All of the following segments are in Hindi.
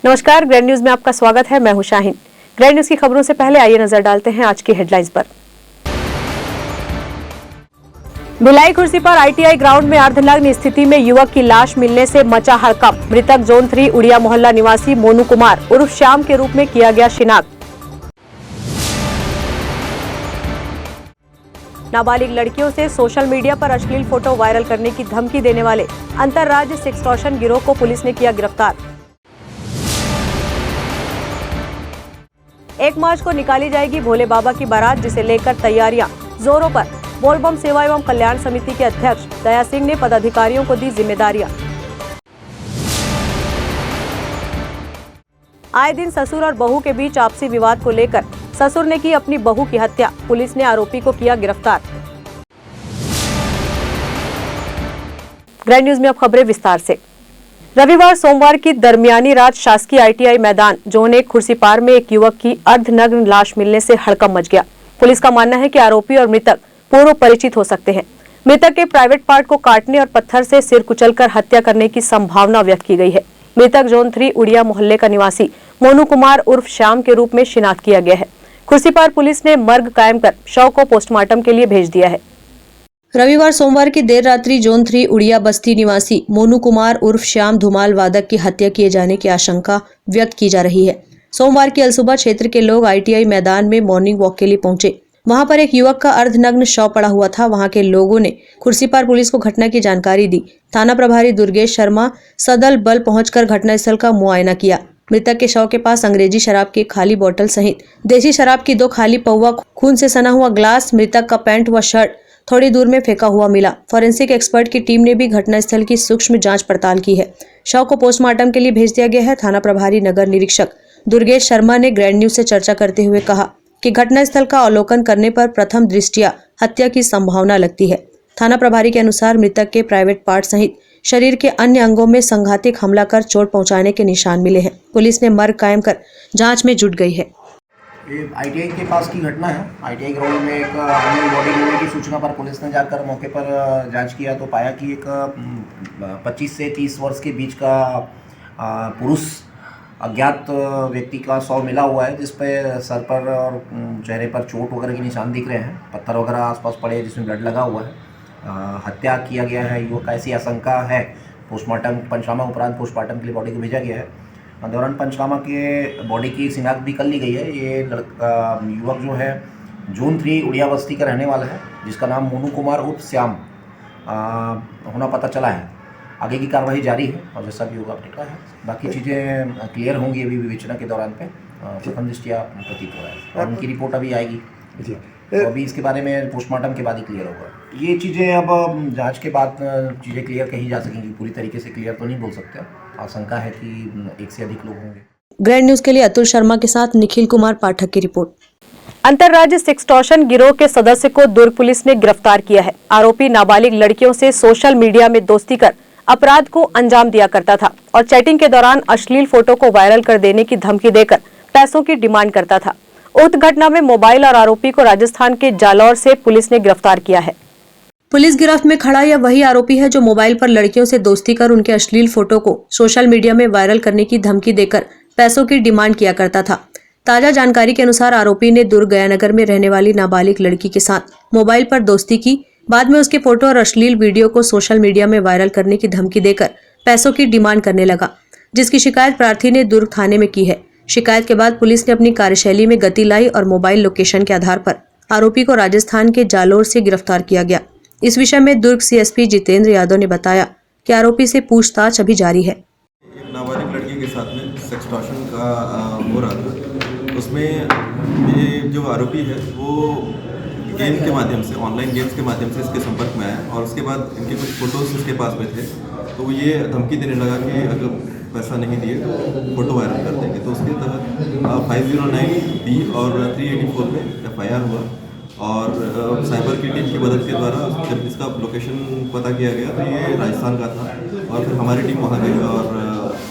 नमस्कार, ग्रैंड न्यूज में आपका स्वागत है। मैं हूं शाहीन। ग्रैंड न्यूज की खबरों से पहले आइए नजर डालते हैं आज की हेडलाइंस पर। भिलाई खुर्सी पर आईटीआई ग्राउंड में अर्धनग्न स्थिति में युवक की लाश मिलने से मचा हड़कंप। मृतक जोन 3 उड़िया मोहल्ला निवासी मोनू कुमार उर्फ श्याम के रूप में किया गया शिनाख्त। नाबालिग लड़कियों से सोशल मीडिया पर अश्लील फोटो वायरल करने की धमकी देने वाले अंतर्राज्य सेक्सटॉर्शन गिरोह को पुलिस ने किया गिरफ्तार। 1 मार्च को निकाली जाएगी भोले बाबा की बारात, जिसे लेकर तैयारियां जोरों पर। बोलबम सेवा एवं कल्याण समिति के अध्यक्ष दया सिंह ने पदाधिकारियों को दी जिम्मेदारियां। आए दिन ससुर और बहू के बीच आपसी विवाद को लेकर ससुर ने की अपनी बहू की हत्या। पुलिस ने आरोपी को किया गिरफ्तार। ग्रैंड न्यूज में अब खबरें विस्तार से। रविवार सोमवार की दरमियानी रात शासकीय आईटीआई मैदान जोन 1 खुर्सीपार में एक युवक की अर्धनग्न लाश मिलने से हड़कंप मच गया। पुलिस का मानना है कि आरोपी और मृतक पूर्व परिचित हो सकते हैं। मृतक के प्राइवेट पार्ट को काटने और पत्थर से सिर कुचलकर हत्या करने की संभावना व्यक्त की गई है। मृतक जोन 3 उड़िया मोहल्ले का निवासी मोनू कुमार उर्फ श्याम के रूप में शिनाख्त किया गया है। खुर्सीपार पुलिस ने मर्ग कायम कर शव को पोस्टमार्टम के लिए भेज दिया है। रविवार सोमवार की देर रात्रि जोन 3 उड़िया बस्ती निवासी मोनू कुमार उर्फ श्याम धुमाल वादक की हत्या किए जाने की आशंका व्यक्त की जा रही है। सोमवार की अलसुबह क्षेत्र के लोग आईटीआई मैदान में मॉर्निंग वॉक के लिए पहुंचे। वहां पर एक युवक का अर्धनग्न शव पड़ा हुआ था। वहां के लोगों ने खुर्सीपार पुलिस को घटना की जानकारी दी। थाना प्रभारी दुर्गेश शर्मा सदल बल पहुंचकर घटनास्थल का मुआयना किया। मृतक के शव के पास अंग्रेजी शराब की खाली बोतल सहित देसी शराब की 2 खाली पौवा, खून से सना हुआ ग्लास, मृतक का पैंट व शर्ट थोड़ी दूर में फेंका हुआ मिला। फॉरेंसिक एक्सपर्ट की टीम ने भी घटनास्थल की सूक्ष्म जांच पड़ताल की है। शव को पोस्टमार्टम के लिए भेज दिया गया है। थाना प्रभारी नगर निरीक्षक दुर्गेश शर्मा ने ग्रैंड न्यूज से चर्चा करते हुए कहा कि घटनास्थल का अवलोकन करने पर प्रथम दृष्टया हत्या की संभावना लगती है। थाना प्रभारी के अनुसार मृतक के प्राइवेट पार्ट सहित शरीर के अन्य अंगों में संघातिक हमला कर चोट पहुंचाने के निशान मिले हैं। पुलिस ने मर्ग कायम कर जांच में जुट गई है। ये आईटीआई के पास की घटना है। आईटीआई ग्राउंड में एक अन्य बॉडी मिलने की सूचना पर पुलिस ने जाकर मौके पर जांच किया तो पाया कि एक 25 से 30 वर्ष के बीच का पुरुष अज्ञात व्यक्ति का शव मिला हुआ है, जिस पे सर पर और चेहरे पर चोट वगैरह के निशान दिख रहे हैं। पत्थर वगैरह आसपास पड़े हैं जिसमें ब्लड लगा हुआ है। हत्या किया गया है युवक का, ऐसी आशंका है। पोस्टमार्टम पंचनामा उपरांत पोस्टमार्टम के लिए बॉडी को भेजा गया है। दौरान पंचनामा के बॉडी की शिनाख्त भी कर ली गई है। ये युवक जो है जोन 3 उड़िया बस्ती का रहने वाला है, जिसका नाम मोनू कुमार उर्फ श्याम होना पता चला है। आगे की कार्रवाई जारी है और जैसा भी होगा अपडेट है। बाकी चीज़ें क्लियर होंगी अभी विवेचना के दौरान पे प्रथम दृष्टया प्रतीत हो रहा है और उनकी रिपोर्ट अभी आएगी। तो अभी इसके बारे में पोस्टमार्टम के बाद ही क्लियर होगा। ये चीज़ें अब जांच के बाद चीज़ें क्लियर कही जा सकेंगी। पूरी तरीके से क्लियर तो नहीं बोल सकते। आशंका है कि 1 से अधिक लोग होंगे। ग्रैंड न्यूज के लिए अतुल शर्मा के साथ निखिल कुमार पाठक की रिपोर्ट। अंतर्राज्य सेक्सटॉर्शन गिरोह के सदस्य को दुर्ग पुलिस ने गिरफ्तार किया है। आरोपी नाबालिग लड़कियों से सोशल मीडिया में दोस्ती कर अपराध को अंजाम दिया करता था और चैटिंग के दौरान अश्लील फोटो को वायरल कर देने की धमकी देकर पैसों की डिमांड करता था। उक्त घटना में मोबाइल और आरोपी को राजस्थान के जालौर से पुलिस ने गिरफ्तार किया है। पुलिस गिरफ्त में खड़ा यह वही आरोपी है जो मोबाइल पर लड़कियों से दोस्ती कर उनके अश्लील फोटो को सोशल मीडिया में वायरल करने की धमकी देकर पैसों की डिमांड किया करता था। ताजा जानकारी के अनुसार आरोपी ने दुर्ग गयानगर में रहने वाली नाबालिग लड़की के साथ मोबाइल पर दोस्ती की। बाद में उसके फोटो और अश्लील वीडियो को सोशल मीडिया में वायरल करने की धमकी देकर पैसों की डिमांड करने लगा, जिसकी शिकायत प्रार्थी ने दुर्ग थाने में की है। शिकायत के बाद पुलिस ने अपनी कार्यशैली में गति लाई और मोबाइल लोकेशन के आधार पर आरोपी को राजस्थान के जालोर से गिरफ्तार किया गया। इस विषय में दुर्ग सीएसपी जितेंद्र यादव ने बताया कि आरोपी से पूछताछ अभी जारी है। एक नाबालिग लड़की के साथ में सेक्सटॉर्शन का हो रहा था। उसमें ये जो आरोपी है वो गेम के माध्यम से, ऑनलाइन गेम्स के माध्यम से इसके संपर्क में आया और उसके बाद इनके कुछ फोटोज इसके पास में थे। तो ये धमकी देने लगा कि अगर पैसा नहीं दिए तो फोटो वायरल कर देंगे। तो उसके तहत 509B और 384 में FIR हुआ और साइबर की टीम की मदद के द्वारा जब इसका लोकेशन पता किया गया तो ये राजस्थान का था और फिर हमारी टीम वहाँ गई और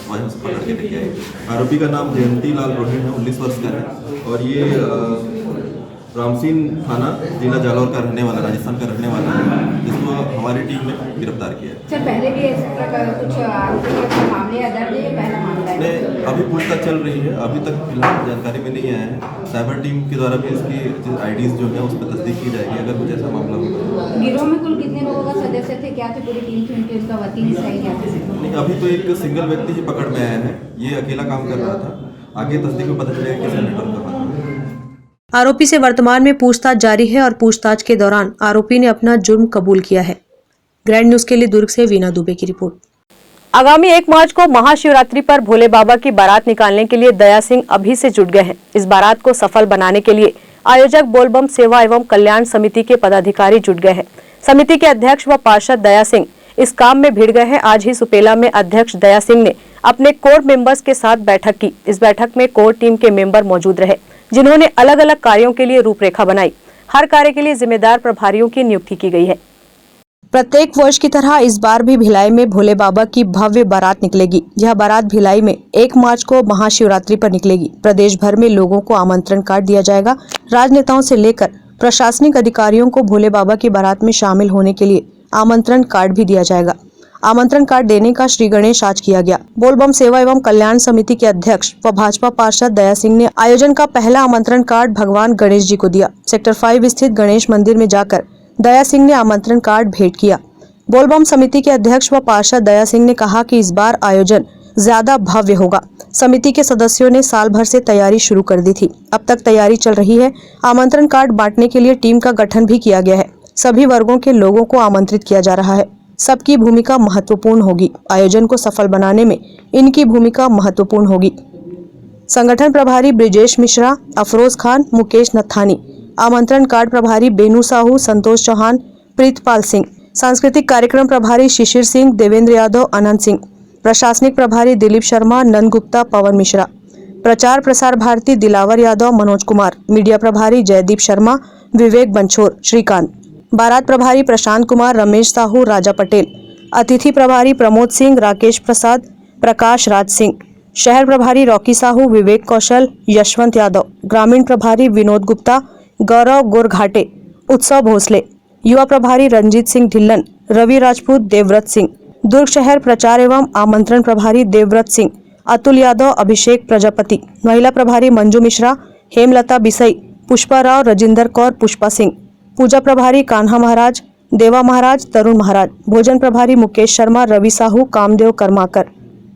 वहाँ से पकड़ के लेके आई। आरोपी का नाम जयंती लाल रोहिण है, 19 वर्ष का है और ये रामसीन थाना जिला जालौर का रहने वाला, राजस्थान का रहने वाला है, जिसको हमारी टीम ने गिरफ्तार किया है। सर पहले भी ऐसे प्रकार कुछ आरोपी के मामले दर्ज है, पहला मामला है? नहीं, अभी पूछताछ चल रही है, अभी तक फिलहाल जानकारी में नहीं आया है। साइबर टीम के द्वारा भी इसकी आईडीज जो है उस पर तस्दीक की जाएगी अगर कुछ ऐसा मामला होगा। गिरोह में कुल कितने लोगों का सदस्य थे, क्या थे, पूरी टीम थी उनकी, उसका वकील सही क्या थे? नहीं, अभी तो एक सिंगल व्यक्ति ही पकड़ में आया है, ये अकेला काम कर रहा था। आगे तस्दीक में पता चलेगा किस नेटवर्क का बात है। आरोपी से वर्तमान में पूछताछ जारी है और पूछताछ के दौरान आरोपी ने अपना जुर्म कबूल किया है। ग्रैंड न्यूज के लिए दुर्ग से वीना दुबे की रिपोर्ट। आगामी 1 मार्च को महाशिवरात्रि पर भोले बाबा की बारात निकालने के लिए दया सिंह अभी से जुट गए हैं। इस बारात को सफल बनाने के लिए आयोजक बोलबम सेवा एवं कल्याण समिति के पदाधिकारी जुट गए हैं। समिति के अध्यक्ष व पार्षद दया सिंह इस काम में भिड़ गए हैं। आज ही सुपेला में अध्यक्ष दया सिंह ने अपने कोर मेंबर्स के साथ बैठक की। इस बैठक में कोर टीम के मेंबर मौजूद रहे, जिन्होंने अलग अलग कार्यों के लिए रूपरेखा बनाई। हर कार्य के लिए जिम्मेदार प्रभारियों की नियुक्ति की गई है। प्रत्येक वर्ष की तरह इस बार भी भिलाई में भोले बाबा की भव्य बारात निकलेगी। यह बारात भिलाई में 1 मार्च को महाशिवरात्रि पर निकलेगी। प्रदेश भर में लोगों को आमंत्रण कार्ड दिया जाएगा। राजनेताओं से लेकर प्रशासनिक अधिकारियों को भोले बाबा की बारात में शामिल होने के लिए आमंत्रण कार्ड भी दिया जाएगा। आमंत्रण कार्ड देने का श्री गणेश आज किया गया। बोलबम सेवा एवं कल्याण समिति के अध्यक्ष व भाजपा पार्षद दया सिंह ने आयोजन का पहला आमंत्रण कार्ड भगवान गणेश जी को दिया। सेक्टर 5 स्थित गणेश मंदिर में जाकर दया सिंह ने आमंत्रण कार्ड भेंट किया। बोलबम समिति के अध्यक्ष व पार्षद दया सिंह ने कहा कि इस बार आयोजन ज्यादा भव्य होगा। समिति के सदस्यों ने साल भर से तैयारी शुरू कर दी थी। अब तक तैयारी चल रही है। आमंत्रण कार्ड बांटने के लिए टीम का गठन भी किया गया है। सभी वर्गों के लोगों को आमंत्रित किया जा रहा है। सबकी भूमिका महत्वपूर्ण होगी। आयोजन को सफल बनाने में इनकी भूमिका महत्वपूर्ण होगी। संगठन प्रभारी ब्रिजेश मिश्रा, अफरोज खान, मुकेश नथानी, आमंत्रण कार्ड प्रभारी बेनू साहू, संतोष चौहान, प्रीतपाल सिंह, सांस्कृतिक कार्यक्रम प्रभारी शिशिर सिंह, देवेंद्र यादव, अनंत सिंह, प्रशासनिक प्रभारी दिलीप शर्मा, नंद गुप्ता, पवन मिश्रा, प्रचार प्रसार भारती दिलावर यादव, मनोज कुमार, मीडिया प्रभारी जयदीप शर्मा, विवेक बंछोर, श्रीकांत, बारात प्रभारी प्रशांत कुमार, रमेश साहू, राजा पटेल, अतिथि प्रभारी प्रमोद सिंह, राकेश प्रसाद, प्रकाश राज सिंह, शहर प्रभारी रॉकी साहू, विवेक कौशल, यशवंत यादव, ग्रामीण प्रभारी विनोद गुप्ता, गौरव गोरघाटे, उत्सव भोसले, युवा प्रभारी रंजीत सिंह ढिल्लन, रवि राजपूत, देवव्रत सिंह, दुर्ग शहर प्रचार एवं आमंत्रण प्रभारी देवव्रत सिंह, अतुल यादव, अभिषेक प्रजापति, महिला प्रभारी मंजू मिश्रा, हेमलता बिसई, पुष्पा राव, रजिंदर कौर, पुष्पा सिंह, पूजा प्रभारी कान्हा महाराज, देवा महाराज, तरुण महाराज, भोजन प्रभारी मुकेश शर्मा, रवि साहू, कामदेव कर्माकर,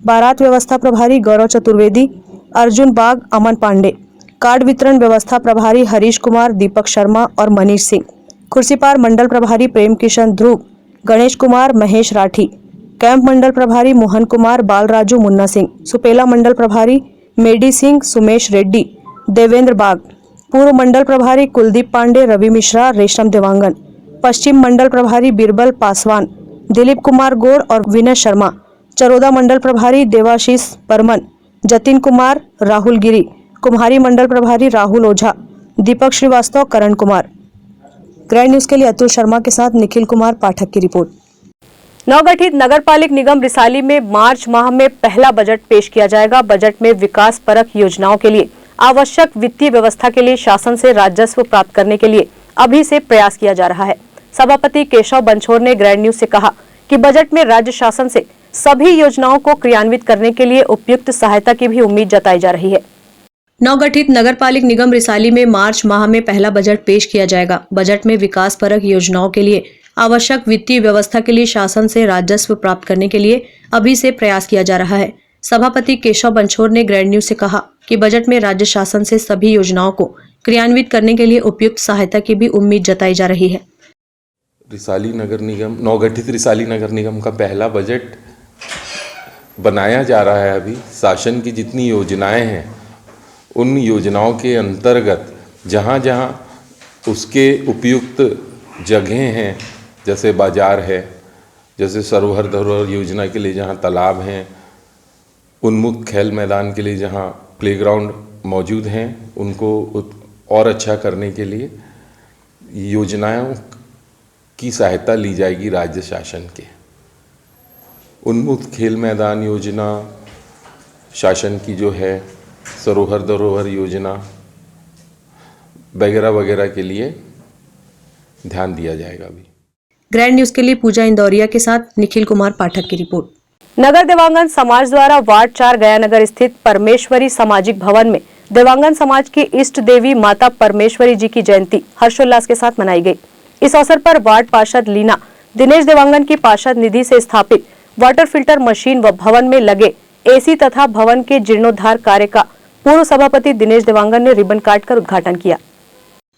बारात व्यवस्था प्रभारी गौरव चतुर्वेदी, अर्जुन बाग, अमन पांडे, कार्ड वितरण व्यवस्था प्रभारी हरीश कुमार, दीपक शर्मा और मनीष सिंह, खुर्सीपार मंडल प्रभारी प्रेम किशन ध्रुव, गणेश कुमार, महेश राठी, कैंप मंडल प्रभारी मोहन कुमार, बालराजू, मुन्ना सिंह, सुपेला मंडल प्रभारी मेडी सिंह, सुमेश रेड्डी, देवेंद्र बाग, पूर्व मंडल प्रभारी कुलदीप पांडे, रवि मिश्रा, रेशम देवांगन, पश्चिम मंडल प्रभारी बिरबल पासवान, दिलीप कुमार गौड़ और विनय शर्मा, चरोदा मंडल प्रभारी देवाशीष परमन, जतिन कुमार, राहुल गिरी, कुम्हारी मंडल प्रभारी राहुल ओझा, दीपक श्रीवास्तव, करण कुमार। ग्रैंड न्यूज के लिए अतुल शर्मा के साथ निखिल कुमार पाठक की रिपोर्ट। नवगठित नगरपालिक निगम रिसाली में मार्च माह में पहला बजट पेश किया जाएगा। बजट में विकास परक योजनाओं के लिए आवश्यक वित्तीय व्यवस्था के लिए शासन से राजस्व प्राप्त करने के लिए अभी से प्रयास किया जा रहा है। सभापति केशव बंछोर ने ग्रैंड न्यूज से कहा कि बजट में राज्य शासन से सभी योजनाओं को क्रियान्वित करने के लिए उपयुक्त सहायता की भी उम्मीद जताई जा रही है। नवगठित नगरपालिक निगम रिसाली में मार्च माह में पहला बजट पेश किया जाएगा। बजट में विकास परक योजनाओं के लिए आवश्यक वित्तीय व्यवस्था के लिए शासन से राजस्व प्राप्त करने के लिए अभी से प्रयास किया जा रहा है। सभापति केशव बंछोर ने ग्रैंड न्यूज से कहा कि बजट में राज्य शासन से सभी योजनाओं को क्रियान्वित करने के लिए उपयुक्त सहायता की भी उम्मीद जताई जा रही है। रिसाली नगर निगम, नवगठित रिसाली नगर निगम का पहला बजट बनाया जा रहा है। अभी शासन की जितनी योजनाएं हैं उन योजनाओं के अंतर्गत जहां जहां उसके उपयुक्त जगहें हैं, जैसे बाजार है, जैसे सरोवर धरोहर योजना के लिए जहां तालाब हैं, उन्मुक्त खेल मैदान के लिए जहां प्लेग्राउंड मौजूद हैं, उनको और अच्छा करने के लिए योजनाओं की सहायता ली जाएगी राज्य शासन के। उन्मुक्त खेल मैदान योजना शासन की जो है, सरोवर धरोहर योजना, वगैरह वगैरह के लिए ध्यान दिया जाएगा अभी। ग्रैंड न्यूज के लिए पूजा इंदौरिया के साथ निखिल कुमार पाठक की रिपोर्ट। नगर देवांगन समाज द्वारा वार्ड 4 गयानगर स्थित परमेश्वरी सामाजिक भवन में देवांगन समाज की इष्ट देवी माता परमेश्वरी जी की जयंती हर्षोल्लास के साथ मनाई गई। इस अवसर पर वार्ड पार्षद लीना दिनेश देवांगन की पार्षद निधि से स्थापित वाटर फिल्टर मशीन व भवन में लगे एसी तथा भवन के जीर्णोद्धार कार्य का पूर्व सभापति दिनेश देवांगन ने रिबन काटकर उद्घाटन किया।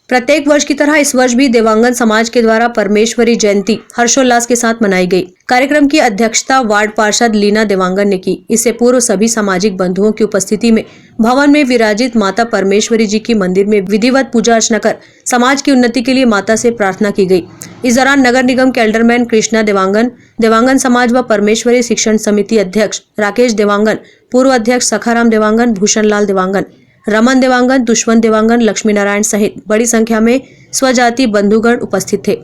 प्रत्येक वर्ष की तरह इस वर्ष भी देवांगन समाज के द्वारा परमेश्वरी जयंती हर्षोल्लास के साथ मनाई गई। कार्यक्रम की अध्यक्षता वार्ड पार्षद लीना देवांगन ने की। इससे पूर्व सभी सामाजिक बंधुओं की उपस्थिति में भवन में विराजित माता परमेश्वरी जी की मंदिर में विधिवत पूजा अर्चना कर समाज की उन्नति के लिए माता से प्रार्थना की गई। इस दौरान नगर निगम के एल्डरमैन कृष्णा देवांगन, देवांगन समाज व परमेश्वरी शिक्षण समिति अध्यक्ष राकेश देवांगन, पूर्व अध्यक्ष सखाराम देवांगन, भूषण लाल देवांगन, रमन देवांगन, दुष्वंत देवांगन, लक्ष्मी नारायण सहित बड़ी संख्या में स्वजाति बंधुगण उपस्थित थे।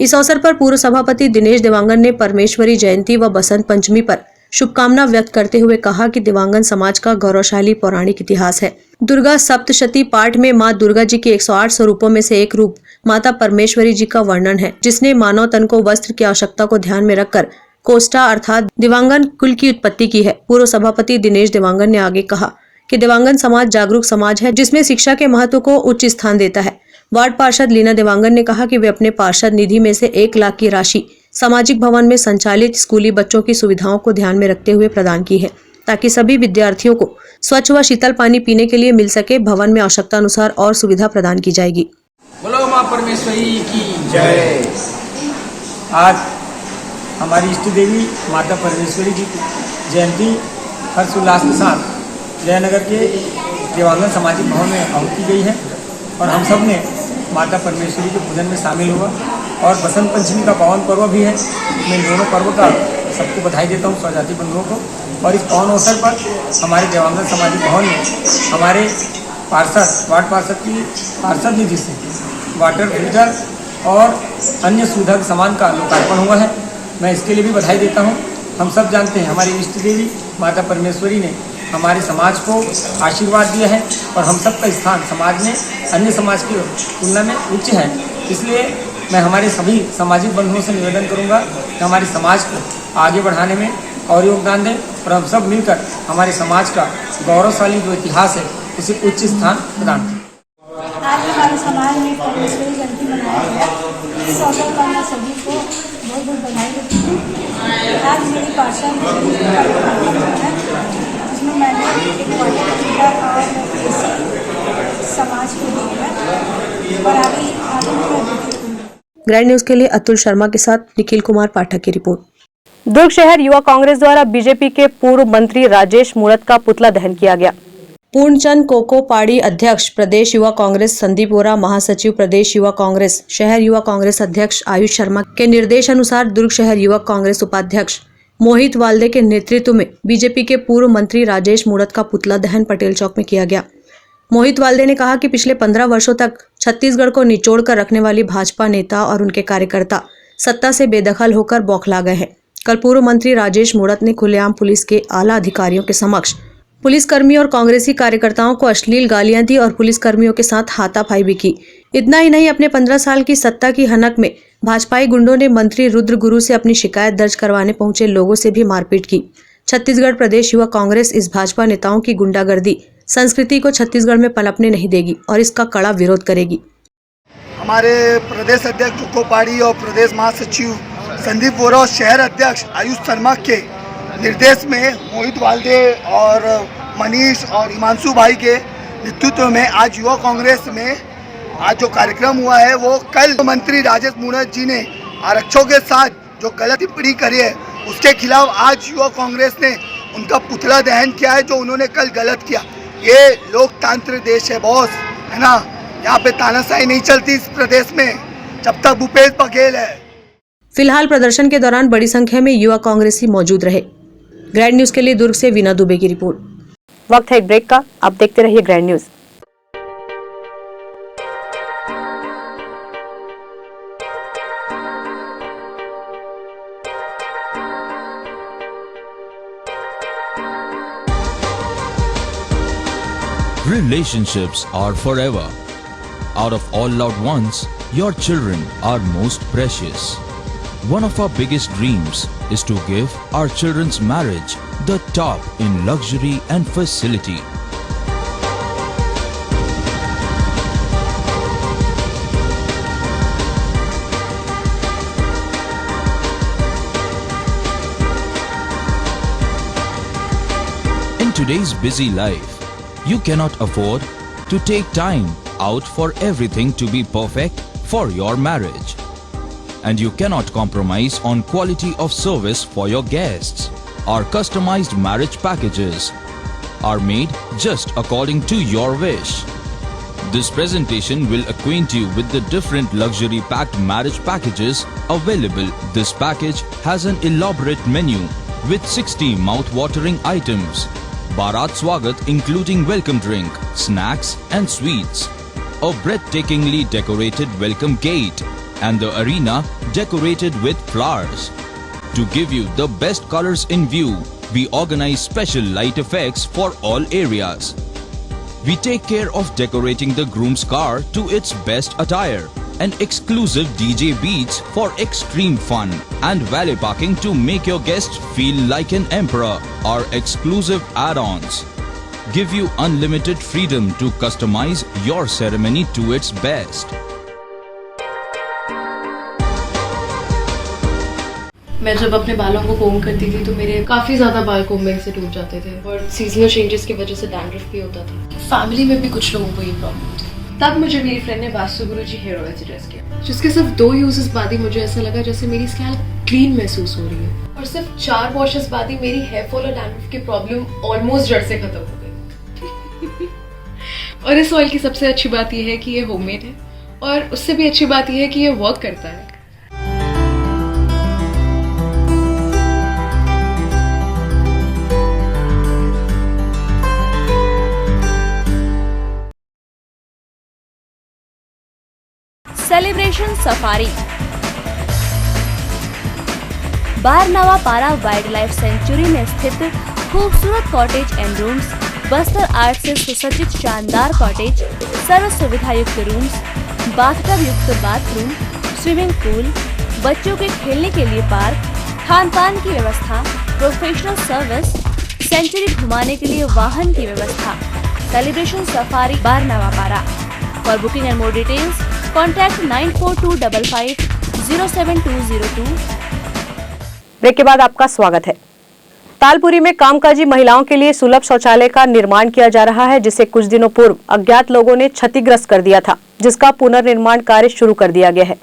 इस अवसर पर पूर्व सभापति दिनेश देवांगन ने परमेश्वरी जयंती व बसंत पंचमी पर शुभकामना व्यक्त करते हुए कहा कि देवांगन समाज का गौरवशाली पौराणिक इतिहास है। दुर्गा सप्तशती पाठ में मां दुर्गा जी के 108 स्वरूपों में से एक रूप माता परमेश्वरी जी का वर्णन है, जिसने मानव तन को वस्त्र की आवश्यकता को ध्यान में रखकर कोष्ठा अर्थात देवांगन कुल की उत्पत्ति की है। पूर्व सभापति दिनेश देवांगन ने आगे कहा कि देवांगन समाज जागरूक समाज है, जिसमें शिक्षा के महत्व को उच्च स्थान देता है। वार्ड पार्षद लीना देवांगन ने कहा कि वे अपने पार्षद निधि में से 1 लाख की राशि सामाजिक भवन में संचालित स्कूली बच्चों की सुविधाओं को ध्यान में रखते हुए प्रदान की है, ताकि सभी विद्यार्थियों को स्वच्छ व शीतल पानी पीने के लिए मिल सके। भवन में आवश्यकता अनुसार और सुविधा प्रदान की जाएगी। बोलो माँ परमेश्वरी की जय। आज हमारी इष्ट देवी माता परमेश्वरी की जयंती हर्षोल्लास के साथ जयनगर के देवांगन सामाजिक भवन में आहुति की गई है और हम सब ने माता परमेश्वरी के पूजन में शामिल हुआ और बसंत पंचमी का पावन पर्व भी है। मैं दोनों पर्व का सबको बधाई देता हूँ, स्वजाति बंधुओं को। और इस पावन अवसर पर हमारे देवांगन सामाजिक भवन में हमारे पार्षद वार्ड पार्षद की पार्षद निधि से वाटर फिल्टर और अन्य सुविधा के सामान का लोकार्पण हुआ है। मैं इसके लिए भी बधाई देता हूँ। हम सब जानते हैं हमारी इष्ट देवी माता परमेश्वरी ने हमारे समाज को आशीर्वाद दिया है और हम सब का स्थान समाज में अन्य समाज की तुलना में उच्च है। इसलिए मैं हमारे सभी सामाजिक बंधुओं से निवेदन करूंगा कि हमारे समाज को आगे बढ़ाने में और योगदान दें और हम सब मिलकर हमारे समाज का गौरवशाली जो इतिहास है उसे उच्च स्थान प्रदान करें। आज हमारे समाज में परमेश्वरी जयंती मनाया गया। इस अवसर पर मैं सभी को बहुत बहुत बधाई देती हूँ। आज मेरी पार्षद है जिसमें मैंने एक वाटर फिल्टर और एसी समाज को दी है और आगे मैं ग्रैंड न्यूज के लिए अतुल शर्मा के साथ निखिल कुमार पाठक की रिपोर्ट। दुर्ग शहर युवा कांग्रेस द्वारा बीजेपी के पूर्व मंत्री राजेश मूणत का पुतला दहन किया गया। पूर्णचंद कोको पाड़ी अध्यक्ष प्रदेश युवा कांग्रेस, संदीप वोरा महासचिव प्रदेश युवा कांग्रेस, शहर युवा कांग्रेस अध्यक्ष आयुष शर्मा के निर्देश अनुसार दुर्ग शहर युवा कांग्रेस उपाध्यक्ष मोहित वाल्दे के नेतृत्व में बीजेपी के पूर्व मंत्री राजेश मूणत का पुतला दहन पटेल चौक में किया गया। मोहित वाल्दे ने कहा कि पिछले 15 वर्षों तक छत्तीसगढ़ को निचोड़ कर रखने वाली भाजपा नेता और उनके कार्यकर्ता सत्ता से बेदखल होकर बौखला गए हैं। कल पूर्व मंत्री राजेश मूणत ने खुलेआम पुलिस के आला अधिकारियों के समक्ष पुलिसकर्मी और कांग्रेसी कार्यकर्ताओं को अश्लील गालियां दी और पुलिसकर्मियों के साथ हाथापाई भी की। इतना ही नहीं, अपने 15 साल की सत्ता की हनक में भाजपाई गुंडों ने मंत्री रुद्र गुरु से अपनी शिकायत दर्ज करवाने पहुंचे लोगों से भी मारपीट की। छत्तीसगढ़ प्रदेश युवा कांग्रेस इस भाजपा नेताओं की गुंडागर्दी संस्कृति को छत्तीसगढ़ में पनपने नहीं देगी और इसका कड़ा विरोध करेगी। हमारे प्रदेश अध्यक्ष कोको पाड़ी और प्रदेश महासचिव संदीप वोरा और शहर अध्यक्ष आयुष शर्मा के निर्देश में मोहित वाल्दे और मनीष और हिमांशु भाई के नेतृत्व में आज युवा कांग्रेस में आज जो कार्यक्रम हुआ है वो कल मंत्री राजेश मूणत जी ने आरक्षकों के साथ जो गलत टिप्पणी करी है उसके खिलाफ आज युवा कांग्रेस ने उनका पुतला दहन किया है, जो उन्होंने कल गलत किया। ये लोकतांत्रिक देश है बॉस, है ना। यहाँ पे तानाशाही नहीं चलती इस प्रदेश में जब तक भूपेश बघेल है। फिलहाल प्रदर्शन के दौरान बड़ी संख्या में युवा कांग्रेसी मौजूद रहे। ग्रैंड न्यूज के लिए दुर्ग से वीना दुबे की रिपोर्ट। वक्त है एक ब्रेक का, आप देखते रहिए grand news. Relationships are forever. out of all loved ones, your children are most precious. One of our biggest dreams is to give our children's marriage the top in luxury and facility. In today's busy life, you cannot afford to take time out for everything to be perfect for your marriage. And you cannot compromise on quality of service for your guests. Our customized marriage packages are made just according to your wish. This presentation will acquaint you with the different luxury packed marriage packages available. This package has an elaborate menu with 60 mouth-watering items. Bharat Swagat including welcome drink, snacks and sweets. A breathtakingly decorated welcome gate and the arena decorated with flowers. To give you the best colors in view, we organize special light effects for all areas. We take care of decorating the groom's car to its best attire and exclusive DJ beats for extreme fun and valet parking to make your guests feel like an emperor. Our exclusive add-ons give you unlimited freedom to customize your ceremony to its best. मैं जब अपने बालों को कोम करती थी तो मेरे काफ़ी ज़्यादा बाल कोम्बिंग से टूट जाते थे और सीजनल चेंजेस की वजह से डैंड्रफ भी होता था। फैमिली में भी कुछ लोगों को ये प्रॉब्लम थी। तब मुझे मेरी फ्रेंड ने वास्तु गुरुजी हेयर ऑयल सजेस्ट किया, जिसके सिर्फ 2 यूजेस बाद ही मुझे ऐसा लगा जैसे मेरी स्कैल्प क्लीन महसूस हो रही है और सिर्फ 4 वॉशेस बाद ही मेरी हेयर फॉल और डैंड्रफ की प्रॉब्लम ऑलमोस्ट जड़ से खत्म हो गई। और इस ऑयल की सबसे अच्छी बात यह है कि ये होममेड है और उससे भी अच्छी बात यह है कि ये वर्क करता है। सेलिब्रेशन सफारी बारनावा पारा वाइल्ड लाइफ सेंचुरी में स्थित खूबसूरत cottage and rooms, Bastar art से सुसज्जित शानदार कॉटेज, सर्व सुविधा युक्त रूम्स, बाथटब युक्त बाथरूम, स्विमिंग पूल, बच्चों के खेलने के लिए पार्क, खान पान की व्यवस्था, प्रोफेशनल सर्विस, सेंचुरी घुमाने के लिए वाहन की व्यवस्था। Celebration safari Barnawapara. For booking and more details contact 9425507202। Break के बाद आपका स्वागत है। तालपुरी में कामकाजी महिलाओं के लिए सुलभ शौचालय का निर्माण किया जा रहा है, जिसे कुछ दिनों पूर्व अज्ञात लोगों ने क्षतिग्रस्त कर दिया था, जिसका पुनर्निर्माण कार्य शुरू कर दिया गया है।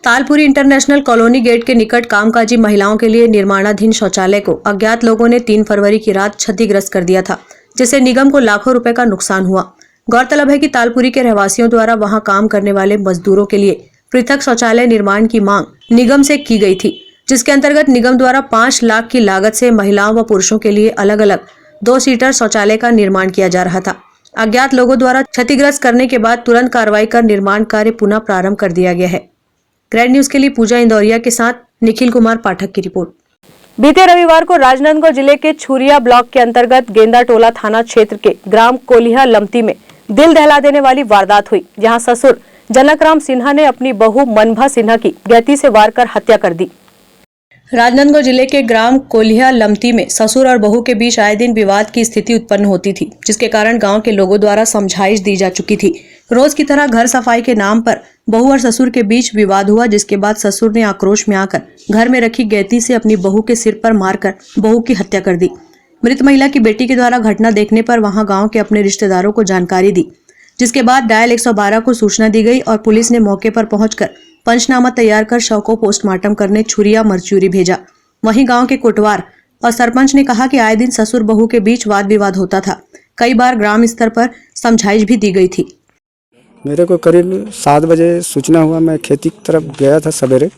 तालपुरी इंटरनेशनल कॉलोनी गेट के निकट कामकाजी महिलाओं के लिए निर्माणाधीन शौचालय को अज्ञात लोगों ने 3 फरवरी की रात क्षतिग्रस्त कर दिया था, जिससे निगम को लाखों रुपए का नुकसान हुआ। गौरतलब है कि तालपुरी के रहवासियों द्वारा वहां काम करने वाले मजदूरों के लिए पृथक शौचालय निर्माण की मांग निगम से की गई थी, जिसके अंतर्गत निगम द्वारा 5 लाख की लागत से महिलाओं व पुरुषों के लिए अलग अलग 2 सीटर शौचालय का निर्माण किया जा रहा था। अज्ञात लोगों द्वारा क्षतिग्रस्त करने के बाद तुरंत कार्रवाई कर निर्माण कार्य पुनः प्रारंभ कर दिया गया है। ग्रैंड न्यूज के लिए पूजा इंदौरिया के साथ निखिल कुमार पाठक की रिपोर्ट। बीते रविवार को राजनांदगांव जिले के छुरिया ब्लॉक के अंतर्गत गेंदा टोला थाना क्षेत्र के ग्राम कोलिहा लमती में दिल दहला देने वाली वारदात हुई, जहां ससुर जनकराम सिन्हा ने अपनी बहू मनभा सिन्हा की गैती से वार कर हत्या कर दी। राजनांदगांव जिले के ग्राम कोलिहा लमती में ससुर और बहू के बीच आए दिन विवाद की स्थिति उत्पन्न होती थी, जिसके कारण गांव के लोगों द्वारा समझाइश दी जा चुकी थी। रोज की तरह घर सफाई के नाम पर बहू और ससुर के बीच विवाद हुआ, जिसके बाद ससुर ने आक्रोश में आकर घर में रखी गैती से अपनी बहू के सिर पर मारकर बहू की हत्या कर दी। मृत महिला की बेटी के द्वारा घटना देखने पर वहां गांव के अपने रिश्तेदारों को जानकारी दी, जिसके बाद डायल 112 को सूचना दी गई और पुलिस ने मौके पर पहुंचकर पंचनामा तैयार कर शव को पोस्टमार्टम करने छुरिया मरचूरी भेजा। वहीं गांव के कोटवार और सरपंच ने कहा कि आए दिन ससुर बहू के बीच वाद विवाद होता था। कई बार ग्राम स्तर पर समझाइश भी दी गई थी। मेरे को करीब 7 बजे सूचना हुआ, मैं खेती की तरफ गया था सवेरे,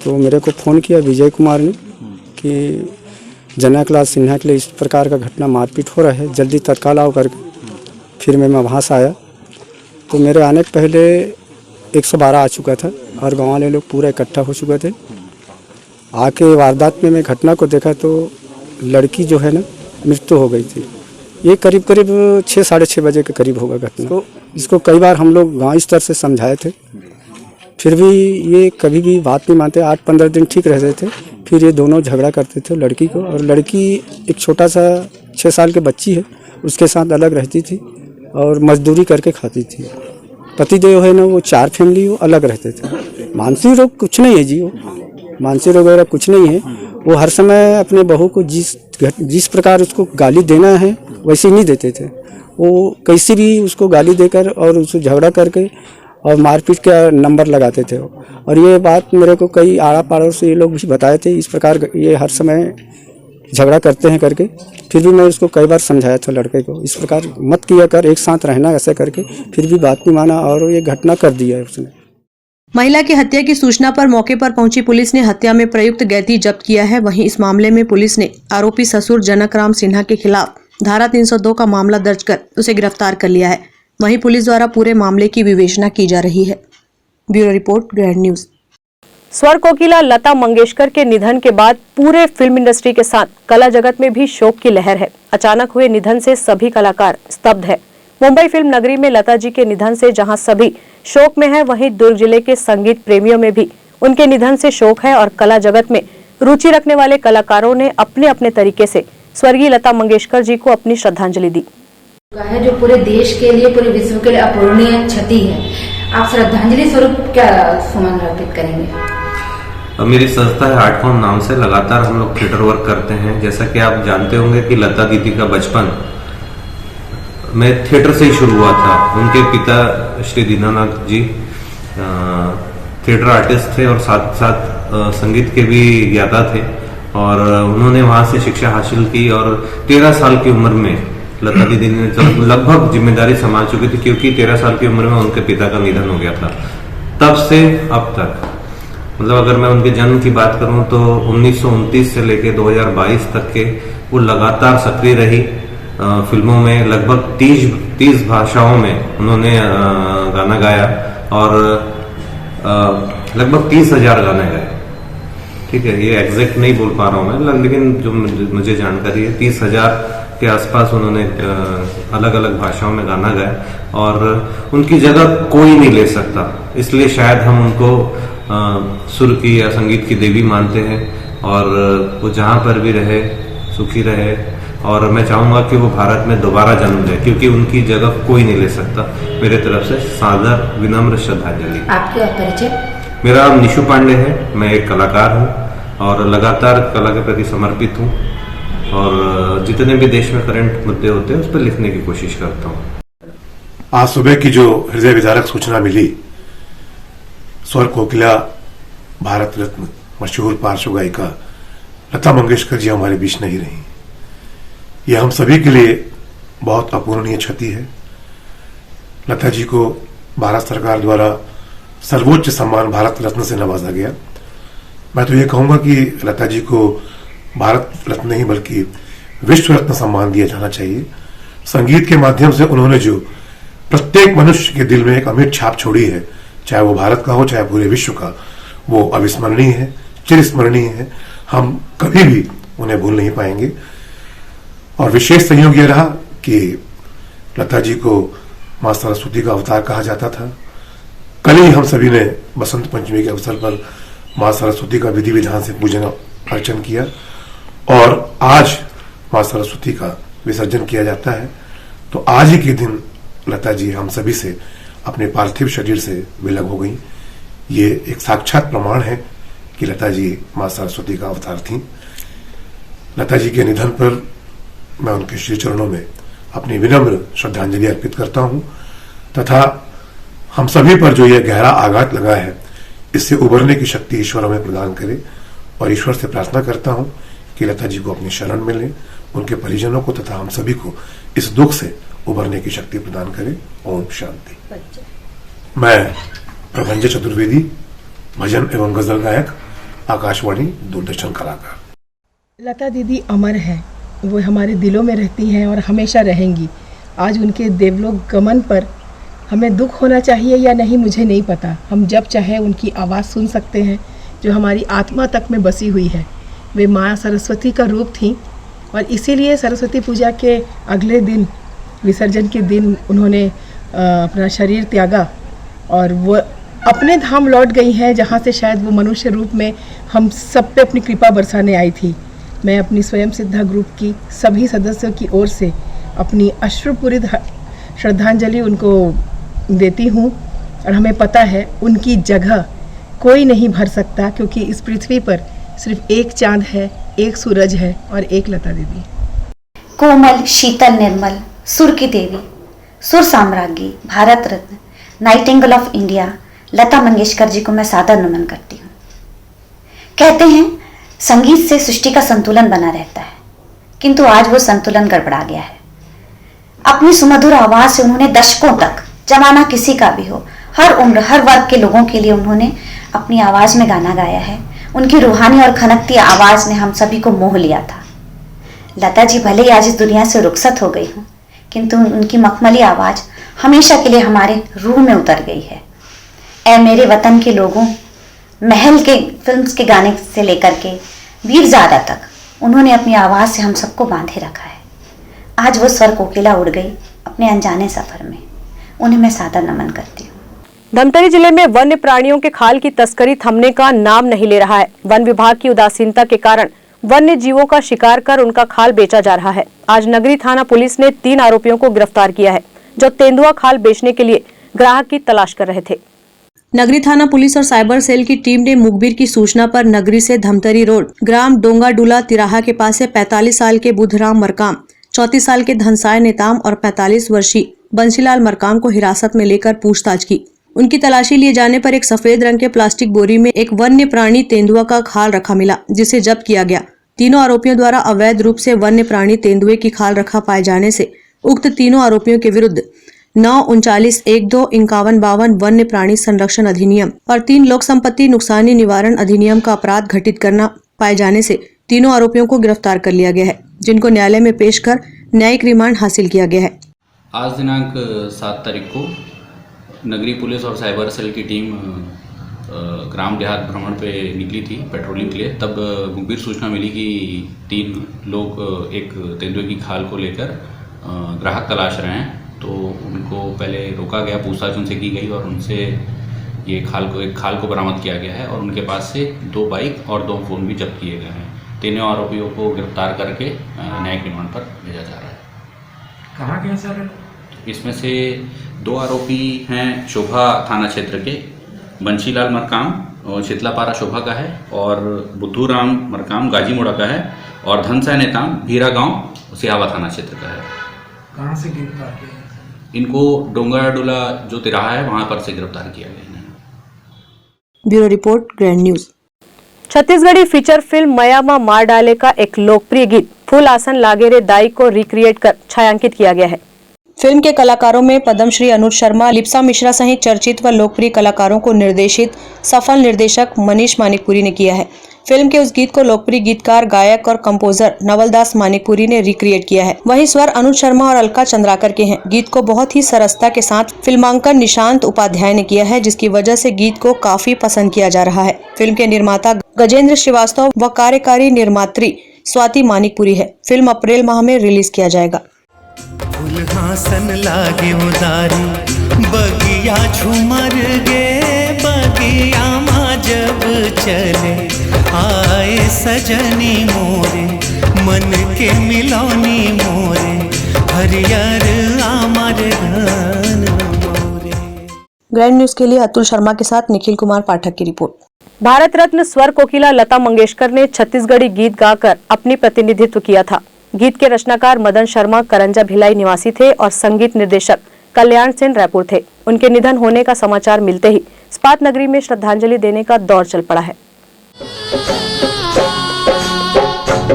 तो मेरे को फ़ोन किया विजय कुमार ने कि जनकलाल सिन्हा के लिए इस प्रकार का घटना मारपीट हो रहा है, जल्दी तत्काल आओ करके। फिर मैं वहाँ से आया तो मेरे आने के पहले 112 आ चुका था और गाँव वाले लोग पूरा इकट्ठा हो चुके थे। आके वारदात में मैं घटना को देखा तो लड़की जो है ना मृत्यु हो गई थी ये करीब करीब 6 साढ़े 6 बजे के करीब होगा घटना। इसको कई बार हम लोग गाँव स्तर से समझाए थे, फिर भी ये कभी भी बात नहीं मानते। 8-15 दिन ठीक रहते थे, फिर ये दोनों झगड़ा करते थे लड़की को, और लड़की एक छोटा सा 6 साल के बच्ची है, उसके साथ अलग रहती थी और मजदूरी करके खाती थी। पतिदेव है ना, वो 4 फैमिली वो अलग रहते थे। मानसिक रोग कुछ नहीं है जी, वो मानसिक रोग वगैरह कुछ नहीं है। वो हर समय अपने बहू को जिस प्रकार उसको गाली देना है वैसे नहीं देते थे। वो कैसी भी उसको गाली देकर और उसको झगड़ा करके और मारपीट का नंबर लगाते थे। और ये बात मेरे को कई आड़ा पड़ोस से ये लोग भी बताए थे, इस प्रकार ये हर समय झगड़ा करते हैं करके। फिर भी मैं उसको कई बार समझाया था लड़के को, इस प्रकार मत किया कर, एक साथ रहना ऐसे करके। फिर भी बात नहीं माना और ये घटना कर दिया है उसने। महिला की हत्या की सूचना पर मौके पर पहुंची पुलिस ने हत्या में प्रयुक्त गैती जब्त किया है। वहीं इस मामले में पुलिस ने आरोपी ससुर जनकराम सिन्हा के खिलाफ धारा 302 का मामला दर्ज कर उसे गिरफ्तार कर लिया है। वहीं पुलिस द्वारा पूरे मामले की विवेचना की जा रही है। Bureau report, grand news. स्वर कोकिला लता मंगेशकर के निधन के बाद पूरे फिल्म इंडस्ट्री के साथ कला जगत में भी शोक की लहर है। अचानक हुए निधन से सभी कलाकार स्तब्ध है। मुंबई फिल्म नगरी में लता जी के निधन से जहां सभी शोक में है, वहीं दुर्ग जिले के संगीत प्रेमियों में भी उनके निधन से शोक है और कला जगत में रुचि रखने वाले कलाकारों ने अपने अपने तरीके से स्वर्गीय लता मंगेशकर जी को अपनी श्रद्धांजलि दी है, जो पूरे देश के लिए, पूरे विश्व के लिए अपूरणीय क्षति है। आप श्रद्धांजलि स्वरूप क्या सुमन अर्पित करेंगे? मेरी संस्था है आर्ट फॉर्म नाम से, लगातार हम लोग थिएटर वर्क करते हैं। जैसा कि आप जानते होंगे कि लता दीदी का बचपन में थिएटर से ही शुरू हुआ था। उनके पिता श्री दीनानाथ जी थिएटर आर्टिस्ट थे और साथ साथ संगीत के भी ज्ञाता थे, और उन्होंने वहां से शिक्षा हासिल की। और 13 साल की उम्र में लता दीदी ने लगभग जिम्मेदारी संभाल चुकी थी, क्योंकि 13 साल की उम्र में उनके पिता का निधन हो गया था। तब से अब तक, मतलब अगर मैं उनके जन्म की बात करूं तो 1929 से लेकर 2022 तक के वो लगातार सक्रिय रही। फिल्मों में लगभग 30 भाषाओं में उन्होंने गाना गाया और लगभग 30,000 गाने गाए। ठीक है, ये एग्जैक्ट नहीं बोल पा रहा हूं मैं, लेकिन जो मुझे जानकारी है 30,000 के आसपास उन्होंने अलग अलग भाषाओं में गाना गाया, और उनकी जगह कोई नहीं ले सकता। इसलिए शायद हम उनको सुर की या संगीत की देवी मानते हैं, और वो जहां पर भी रहे सुखी रहे। और मैं चाहूंगा कि वो भारत में दोबारा जन्म ले, क्योंकि उनकी जगह कोई नहीं ले सकता। मेरे तरफ से सादर विनम्र श्रद्धांजलि। आपका परिचय? मेरा नाम निशु पांडे है, मैं एक कलाकार हूँ और लगातार कला के प्रति समर्पित हूँ, और जितने भी देश में करंट मुद्दे होते हैं उस पर लिखने की कोशिश करता हूँ। आज सुबह की जो हृदय विदारक सूचना मिली, स्वर कोकिला भारत रत्न मशहूर पार्श्व गायिका लता मंगेशकर जी हमारे बीच नहीं रही, यह हम सभी के लिए बहुत अपूरणीय क्षति है। लता जी को भारत सरकार द्वारा सर्वोच्च सम्मान भारत रत्न से नवाजा गया। मैं तो ये कहूंगा कि लता जी को भारत रत्न नहीं बल्कि विश्व रत्न सम्मान दिया जाना चाहिए। संगीत के माध्यम से उन्होंने जो प्रत्येक मनुष्य के दिल में एक अमिट छाप छोड़ी है, चाहे वो भारत का हो चाहे पूरे विश्व का, वो अविस्मरणीय है, चिरस्मरणीय है। हम कभी भी उन्हें भूल नहीं पाएंगे। और विशेष संयोग यह रहा कि लता जी को मां सरस्वती का अवतार कहा जाता था। कल ही हम सभी ने बसंत पंचमी के अवसर पर मां सरस्वती का विधि विधान से पूजन अर्चन किया, और आज मां सरस्वती का विसर्जन किया जाता है। तो आज ही के दिन लता जी हम सभी से अपने पार्थिव शरीर से विलग हो गई। ये एक साक्षात प्रमाण है कि लता जी मां सरस्वती का अवतार थी। लता जी के निधन पर मैं उनके श्री चरणों में अपनी विनम्र श्रद्धांजलि अर्पित करता हूं, तथा हम सभी पर जो यह गहरा आघात लगा है, इससे उबरने की शक्ति ईश्वर हमें प्रदान करे। और ईश्वर से प्रार्थना करता हूं कि लता जी को अपनी शरण में ले, उनके परिजनों को तथा हम सभी को इस दुख से उबरने की शक्ति प्रदान करे। ओम शांति। मैं प्रभंजय चतुर्वेदी, भजन एवं गजल गायक, आकाशवाणी दूरदर्शन कलाकार। लता दीदी अमर है, वो हमारे दिलों में रहती हैं और हमेशा रहेंगी। आज उनके देवलोक गमन पर हमें दुख होना चाहिए या नहीं मुझे नहीं पता। हम जब चाहे उनकी आवाज़ सुन सकते हैं, जो हमारी आत्मा तक में बसी हुई है। वे माँ सरस्वती का रूप थीं और इसीलिए सरस्वती पूजा के अगले दिन, विसर्जन के दिन, उन्होंने अपना शरीर त्यागा और वो अपने धाम लौट गई हैं, जहाँ से शायद वो मनुष्य रूप में हम सब पे अपनी कृपा बरसाने आई थी। मैं अपनी स्वयं सिद्धा ग्रुप की सभी सदस्यों की ओर से अपनी अश्रुपूरित श्रद्धांजलि उनको देती हूँ। और हमें पता है उनकी जगह कोई नहीं भर सकता, क्योंकि इस पृथ्वी पर सिर्फ एक चांद है, एक सूरज है और एक लता दीदी। कोमल, शीतल, निर्मल, सुर की देवी, सुर साम्राज्ञी, Bharat Ratna, Nightingale of India Lata Mangeshkar ji को मैं सादर नमन करती हूँ। कहते हैं संगीत से सृष्टि का संतुलन बना रहता है, किंतु आज वो संतुलन गड़बड़ा गया है। अपनी सुमधुर आवाज से उन्होंने दशकों तक, जमाना किसी का भी हो, हर उम्र, हर वर्ग के लोगों के लिए उन्होंने अपनी आवाज में गाना गाया है। उनकी रूहानी और खनकती आवाज ने हम सभी को मोह लिया था। लता जी भले ही आज इस दुनिया से रुखसत हो गई हूँ, किंतु उनकी मखमली आवाज हमेशा के लिए हमारे रूह में उतर गई है। ऐ मेरे वतन के लोगों, महल के फिल्म्स के गाने से लेकर के वीर ज़ारा तक उन्होंने अपनी आवाज़ से हम सबको बांधे रखा है। आज वो स्वर कोकिला उड़ गई अपने अनजाने सफ़र में। उन्हें मैं सादर नमन करती हूँ। धमतरी जिले में वन्य प्राणियों के खाल की तस्करी थमने का नाम नहीं ले रहा है। वन विभाग की उदासीनता के कारण वन्य जीवों का शिकार कर उनका खाल बेचा जा रहा है। आज नगरी थाना पुलिस ने 3 आरोपियों को गिरफ्तार किया है, जो तेंदुआ खाल बेचने के लिए ग्राहक की तलाश कर रहे थे। नगरी थाना पुलिस और साइबर सेल की टीम ने मुखबिर की सूचना पर नगरी से धमतरी रोड ग्राम डोंगाडुला तिराहा के पास से 45 साल के बुधराम मरकाम, 34 साल के धनसाय नेताम और 45 वर्षीय बंसीलाल मरकाम को हिरासत में लेकर पूछताछ की। उनकी तलाशी लिए जाने पर एक सफेद रंग के प्लास्टिक बोरी में एक वन्य प्राणी तेंदुआ का खाल रखा मिला, जिसे जब्त किया गया। तीनों आरोपियों द्वारा अवैध रूप से वन्य प्राणी तेंदुए की खाल रखा पाए जाने से उक्त तीनों आरोपियों के विरुद्ध 9/39/12/51 वन्य प्राणी संरक्षण अधिनियम और 3 लोक संपत्ति नुकसानी निवारण अधिनियम का अपराध घटित करना पाए जाने से तीनों आरोपियों को गिरफ्तार कर लिया गया है, जिनको न्यायालय में पेश कर न्यायिक रिमांड हासिल किया गया है। आज दिनांक 7 तारीख को नगरी पुलिस और साइबर सेल की टीम ग्राम देहात भ्रमण पे निकली थी पेट्रोलिंग के लिए। तब मुखबिर सूचना मिली कि 3 लोग एक तेंदुए की खाल को लेकर ग्राहक तलाश रहे हैं। तो उनको पहले रोका गया, पूछताछ उनसे की गई और उनसे ये एक खाल को बरामद किया गया है और उनके पास से 2 बाइक और 2 फ़ोन भी जब्त किए गए हैं। तीनों आरोपियों को गिरफ्तार करके न्यायिक रिमांड पर भेजा जा रहा है। कहाँ गए सर? इसमें से 2 आरोपी हैं शोभा थाना क्षेत्र के, बंशीलाल मरकाम और शीतलापारा शोभा का है और बुद्धूराम मरकाम गाजीमोड़ा का है और धनसाय नेताम भीरा गांव सिहावा थाना क्षेत्र का है। कहाँ से गिरफ्तार किया? इनको डोंगाडुला जो तिराहा है वहां पर से गिरफ्तार किया गया है। Bureau report, grand news. Chhattisgarhi feature film मयामा मार डाले का एक लोकप्रिय गीत फूल आसन लागे रे दाई को रिक्रिएट कर छायांकित किया गया है। फिल्म के कलाकारों में पद्मश्री अनुज शर्मा, लिप्सा मिश्रा सहित चर्चित व लोकप्रिय कलाकारों को निर्देशित सफल निर्देशक मनीष मानिकपुरी ने किया है। फिल्म के उस गीत को लोकप्रिय गीतकार, गायक और कंपोजर नवलदास मानिकपुरी ने रिक्रिएट किया है। वहीं स्वर अनुज शर्मा और अलका चंद्राकर के हैं। गीत को बहुत ही सरसता के साथ फिल्मांकन निशांत उपाध्याय ने किया है, जिसकी वजह से गीत को काफी पसंद किया जा रहा है। फिल्म के निर्माता गजेंद्र श्रीवास्तव व कार्यकारी निर्मात्री स्वाति मानिकपुरी है। फिल्म अप्रैल माह में रिलीज किया जाएगा। फूलहासन लागे उदारी बगिया झूमर गे बगिया माँ जब चले आए सजनी मोरे मन के मिलौनी मोरे हरियर आमर घन मोरे। ग्रैंड न्यूज के लिए अतुल शर्मा के साथ निखिल कुमार पाठक की रिपोर्ट। भारत रत्न स्वर कोकिला लता मंगेशकर ने छत्तीसगढ़ी गीत गाकर अपनी प्रतिनिधित्व किया था। गीत के रचनाकार मदन शर्मा करंजा भिलाई निवासी थे और संगीत निर्देशक कल्याण सेन रायपुर थे। उनके निधन होने का समाचार मिलते ही इस्पात नगरी में श्रद्धांजलि देने का दौर चल पड़ा है।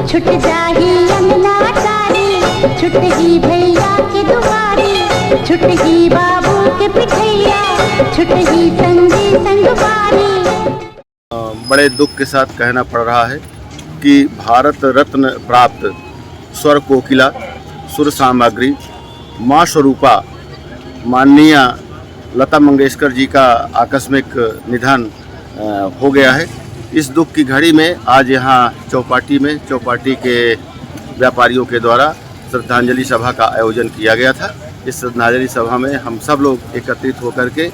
छुट जाही यमुना तारी, छुट ही भैया के दुआरी, छुट ही बाबू के पिठैया, छुट ही संगी संगवारी। बड़े दुख के साथ कहना पड़ रहा है कि भारत रत्न प्राप्त स्वर कोकिला, सुर सामग्री, माँ स्वरूपा माननीय लता मंगेशकर जी का आकस्मिक निधन हो गया है। इस दुख की घड़ी में आज यहाँ चौपाटी के व्यापारियों के द्वारा श्रद्धांजलि सभा का आयोजन किया गया था। इस श्रद्धांजलि सभा में हम सब लोग एकत्रित होकर के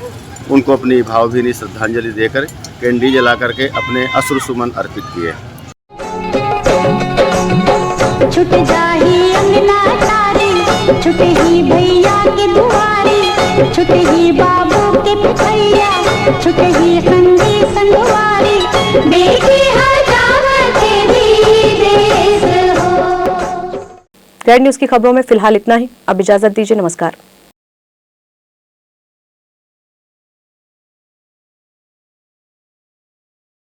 उनको अपनी भावभीनी श्रद्धांजलि देकर कैंडी जला करके अपने अश्रु सुमन अर्पित किए। छुट जाही अंगना तारी, छुट ही भैया के दुआरी, छुट ही बाबू के पिठैया, छुट ही संगी संगवारी, बेटी हर गाँव के भी देश हो। ग्रैंड न्यूज की खबरों में फिलहाल इतना ही। अब इजाजत दीजिए। नमस्कार।